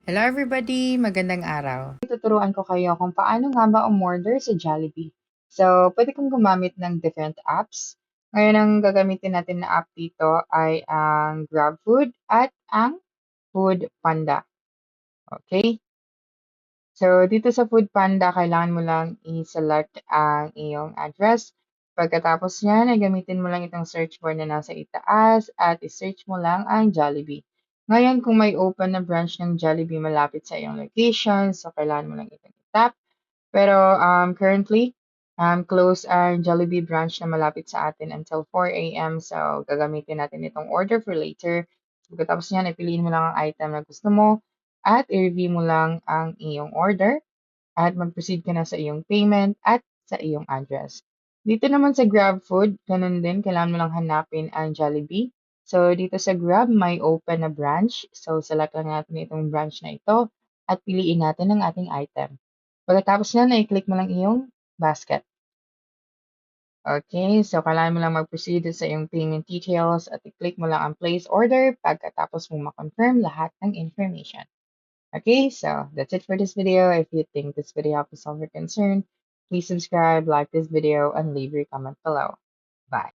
Hello everybody! Magandang araw. Tuturuan ko kayo kung paano nga ba umorder sa Jollibee. So, pwede kang gumamit ng different apps. Ngayon, ang gagamitin natin na app dito ay ang GrabFood at ang Food Panda. Okay? So, dito sa Food Panda, kailangan mo lang i-select ang iyong address. Pagkatapos niyan, ay gamitin mo lang itong search bar na nasa itaas at i-search mo lang ang Jollibee. Ngayon, kung may open na branch ng Jollibee malapit sa iyong location, so kailangan mo lang itong i-tap. Pero currently, close ang Jollibee branch na malapit sa atin until 4 a.m. So, gagamitin natin itong order for later. Pagkatapos niyan, ipiliin mo lang ang item na gusto mo at i-review mo lang ang iyong order at mag-proceed ka na sa iyong payment at sa iyong address. Dito naman sa GrabFood, ganun din, kailangan mo lang hanapin ang Jollibee. So, dito sa Grab, may open na branch. So, select lang natin itong branch na ito at piliin natin ang ating item. Pagkatapos na, i-click mo lang iyong basket. Okay, so kailangan mo lang mag-proceed sa iyong payment details at i-click mo lang ang place order pagkatapos mo ma-confirm lahat ng information. Okay, so that's it for this video. If you think this video helped you solve your concern, please subscribe, like this video, and leave your comment below. Bye.